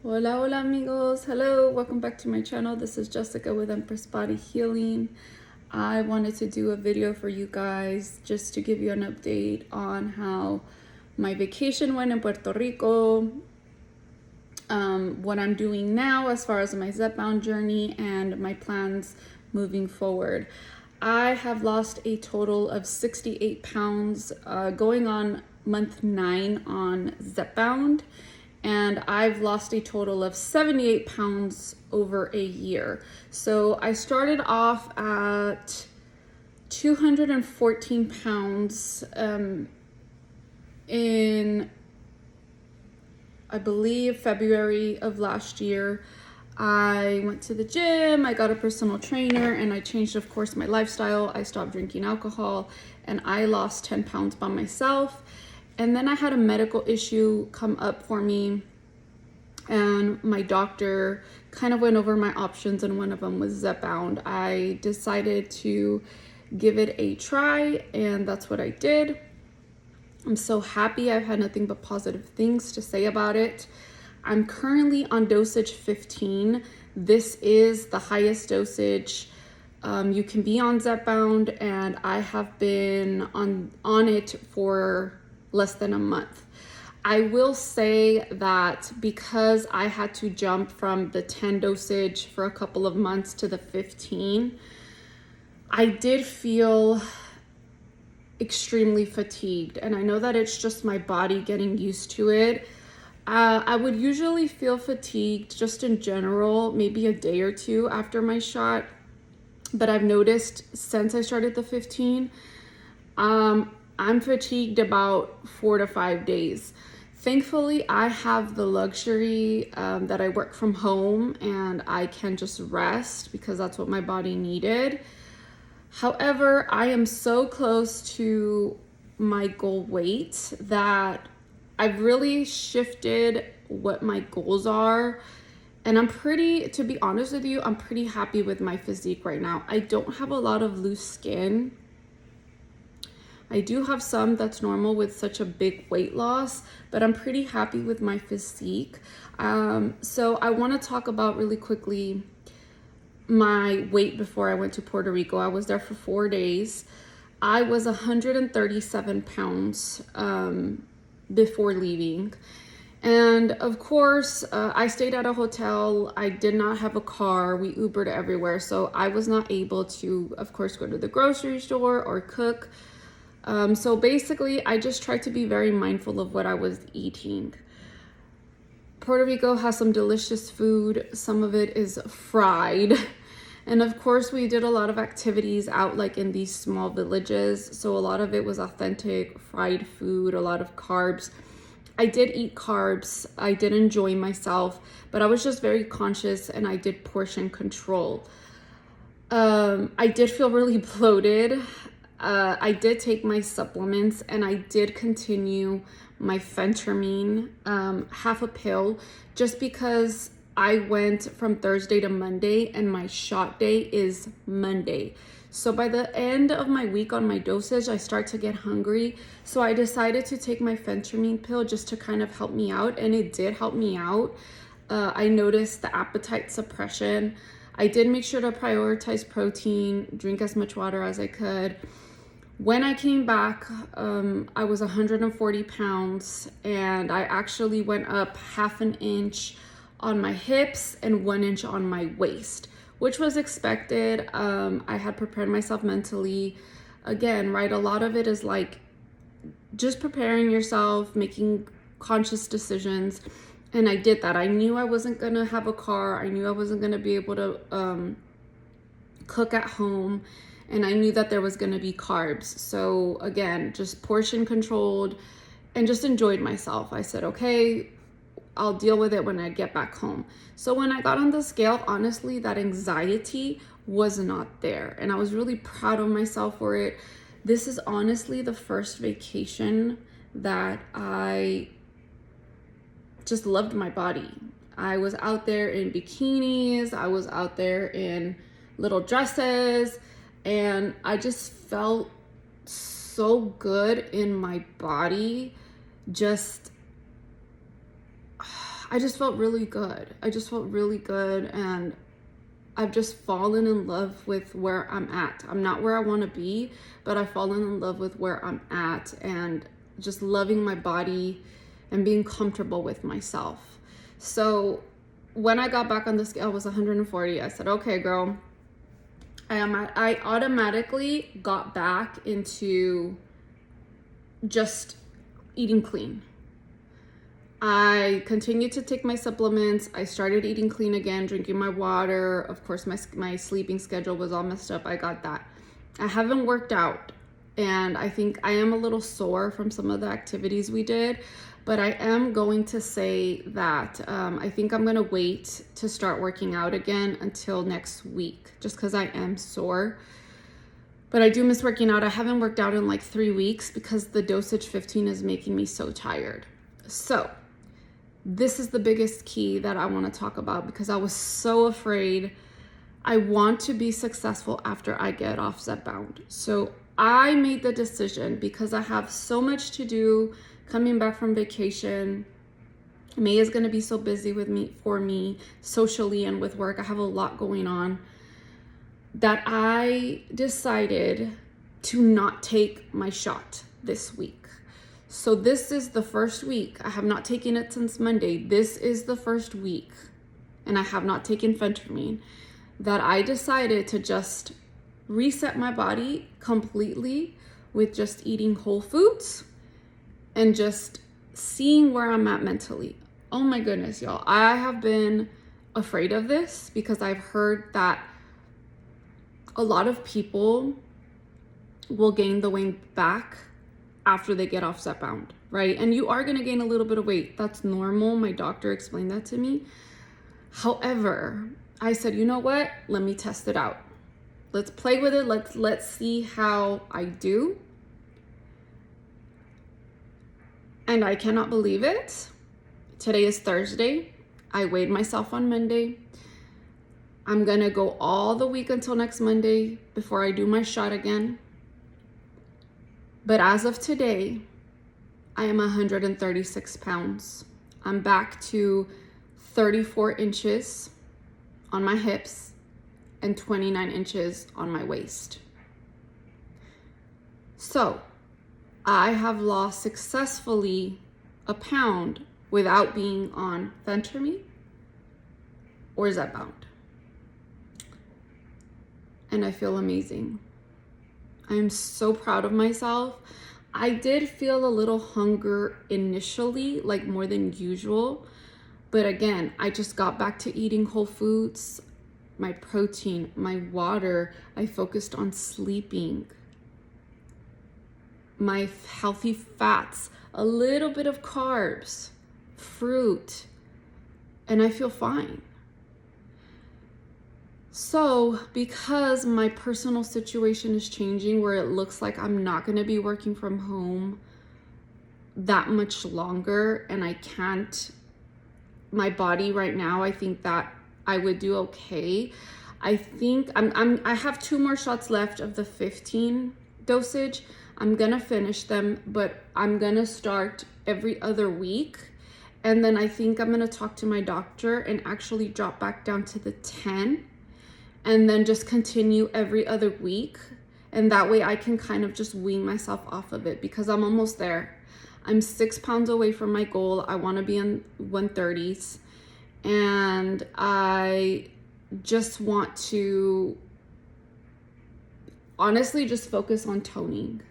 Hola, hola amigos. Hello, welcome back to my channel. This is Jessica with Empress Body Healing. I wanted to do a video for you guys just to give you an update on how my vacation went in Puerto Rico, what I'm doing now as far as my Zepbound journey, and my plans moving forward. I have lost a total of 68 pounds going on month 9 on Zepbound, and I've lost a total of 78 pounds over a year. So I started off at 214 pounds in, I believe, February of last year. I went to the gym, I got a personal trainer, and I changed, of course, my lifestyle. I stopped drinking alcohol, and I lost 10 pounds by myself. And then I had a medical issue come up for me, and my doctor kind of went over my options, and one of them was Zepbound. I decided to give it a try, and that's what I did. I'm so happy. I've had nothing but positive things to say about it. I'm currently on dosage 15. This is the highest dosage you can be on Zepbound, and I have been on it for less than a month. I will say that because I had to jump from the 10 dosage for a couple of months to the 15, I did feel extremely fatigued, and I know that it's just my body getting used to it. I would usually feel fatigued just in general, maybe a day or two after my shot, but I've noticed since I started the 15, I'm fatigued about 4 to 5 days. Thankfully, I have the luxury that I work from home and I can just rest because that's what my body needed. However, I am so close to my goal weight that I've really shifted what my goals are. And to be honest with you, I'm pretty happy with my physique right now. I don't have a lot of loose skin. I do have some that's normal with such a big weight loss, but I'm pretty happy with my physique. So I want to talk about really quickly my weight before I went to Puerto Rico. I was there for 4 days. I was 137 pounds before leaving. And of course, I stayed at a hotel. I did not have a car. We Ubered everywhere. So I was not able to, of course, go to the grocery store or cook. So basically, I just tried to be very mindful of what I was eating. Puerto Rico has some delicious food. Some of it is fried. And of course, we did a lot of activities out like in these small villages. So a lot of it was authentic fried food, a lot of carbs. I did eat carbs. I did enjoy myself, but I was just very conscious and I did portion control. I did feel really bloated. I did take my supplements and I did continue my phentermine, half a pill, just because I went from Thursday to Monday and my shot day is Monday. So by the end of my week on my dosage, I start to get hungry. So I decided to take my phentermine pill just to kind of help me out, and it did help me out. I noticed the appetite suppression. I did make sure to prioritize protein, drink as much water as I could. When I came back, I was 140 pounds, and I actually went up half an inch on my hips and 1 inch on my waist, which was expected. I had prepared myself mentally. Again, right, a lot of it is like just preparing yourself, making conscious decisions, and I did that. I knew I wasn't gonna have a car. I knew I wasn't gonna be able to cook at home, and I knew that there was going to be carbs. So again, just portion controlled and just enjoyed myself. I said, okay, I'll deal with it when I get back home. So when I got on the scale, honestly, that anxiety was not there, and I was really proud of myself for it. This is honestly the first vacation that I just loved my body. I was out there in bikinis, I was out there in little dresses, and I just felt so good in my body. Just, I just felt really good. I just felt really good, and I've just fallen in love with where I'm at. I'm not where I want to be, but I've fallen in love with where I'm at and just loving my body and being comfortable with myself. So when I got back on the scale, it was 140. I said, okay, girl, I automatically got back into just eating clean. I continued to take my supplements. I started eating clean again, drinking my water. Of course, my sleeping schedule was all messed up. I got that. I haven't worked out, and I think I am a little sore from some of the activities we did, but I am going to say that I think I'm going to wait to start working out again until next week, just because I am sore. But I do miss working out. I haven't worked out in like 3 weeks because the dosage 15 is making me so tired. So this is the biggest key that I want to talk about, because I was so afraid. I want to be successful after I get off Zepbound. So I made the decision, because I have so much to do coming back from vacation. May is going to be so busy for me socially and with work. I have a lot going on, that I decided to not take my shot this week. So this is the first week. I have not taken it since Monday. This is the first week, and I have not taken phentermine, that I decided to just reset my body completely with just eating whole foods and just seeing where I'm at mentally. Oh my goodness, y'all. I have been afraid of this because I've heard that a lot of people will gain the weight back after they get off Zepbound, right? And you are going to gain a little bit of weight. That's normal. My doctor explained that to me. However, I said, you know what? Let me test it out. Let's play with it. Let's see how I do. And I cannot believe it. Today is Thursday. I weighed myself on Monday. I'm going to go all the week until next Monday before I do my shot again. But as of today, I am 136 pounds. I'm back to 34 inches on my hips and 29 inches on my waist. So I have lost successfully a pound without being on phentermine or Zepbound. And I feel amazing. I'm so proud of myself. I did feel a little hunger initially, like more than usual. But again, I just got back to eating whole foods, my protein, my water. I focused on sleeping, my healthy fats, a little bit of carbs, fruit, and I feel fine. So because my personal situation is changing, where it looks like I'm not going to be working from home that much longer, and I can't, my body right now, I think that I would do okay. I think I have 2 more shots left of the 15 dosage. I'm going to finish them, but I'm going to start every other week. And then I think I'm going to talk to my doctor and actually drop back down to the 10. And then just continue every other week. And that way I can kind of just wean myself off of it, because I'm almost there. I'm 6 pounds away from my goal. I want to be in 130s. And I just want to honestly just focus on toning,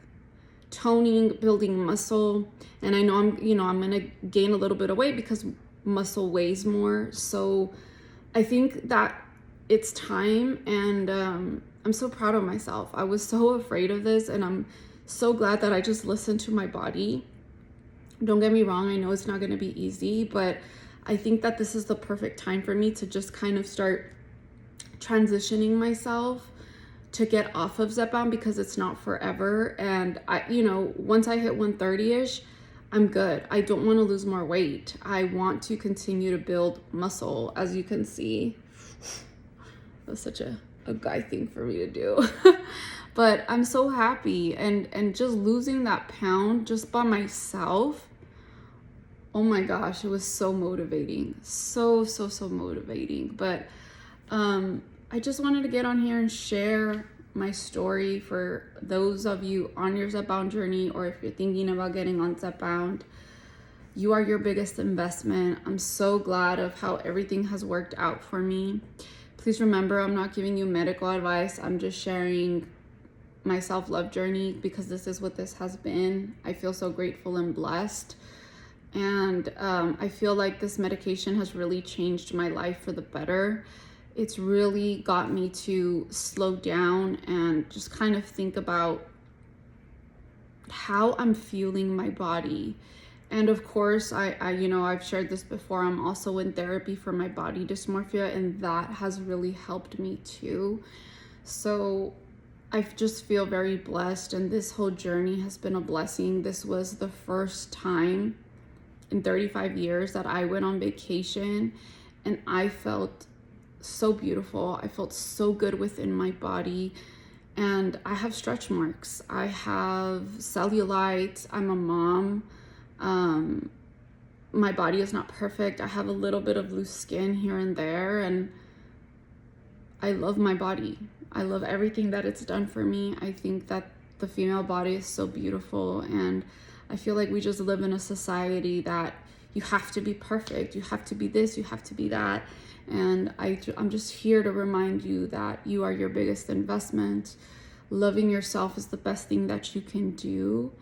building muscle. And I know I'm going to gain a little bit of weight because muscle weighs more. So I think that it's time, and I'm so proud of myself. I was so afraid of this, and I'm so glad that I just listened to my body. Don't get me wrong, I know it's not going to be easy, but I think that this is the perfect time for me to just kind of start transitioning myself to get off of Zepbound, because it's not forever. And once I hit 130-ish, I'm good. I don't want to lose more weight. I want to continue to build muscle, as you can see. That's such a guy thing for me to do. But I'm so happy, and just losing that pound just by myself. oh my gosh, it was so motivating. So motivating. But I just wanted to get on here and share my story for those of you on your Zepbound journey, or if you're thinking about getting on Zepbound. You are your biggest investment. I'm so glad of how everything has worked out for me. Please remember, I'm not giving you medical advice. I'm just sharing my self-love journey, because this is what this has been. I feel so grateful and blessed. And I feel like this medication has really changed my life for the better. It's really got me to slow down and just kind of think about how I'm fueling my body. And of course, I've shared this before, I'm also in therapy for my body dysmorphia, and that has really helped me too. So I just feel very blessed, and this whole journey has been a blessing. This was the first time in 35 years that I went on vacation, and I felt so beautiful. I felt so good within my body. And I have stretch marks. I have cellulite. I'm a mom. My body is not perfect. I have a little bit of loose skin here and there, and I love my body. I love everything that it's done for me. I think that the female body is so beautiful, and I feel like we just live in a society that you have to be perfect. You have to be this, you have to be that. And I'm just here to remind you that you are your biggest investment. Loving yourself is the best thing that you can do.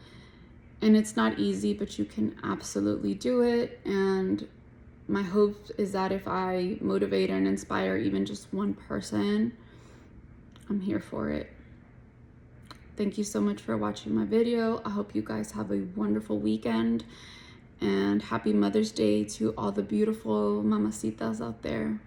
And it's not easy, but you can absolutely do it. And my hope is that if I motivate and inspire even just one person, I'm here for it. Thank you so much for watching my video. I hope you guys have a wonderful weekend, and happy Mother's Day to all the beautiful mamacitas out there.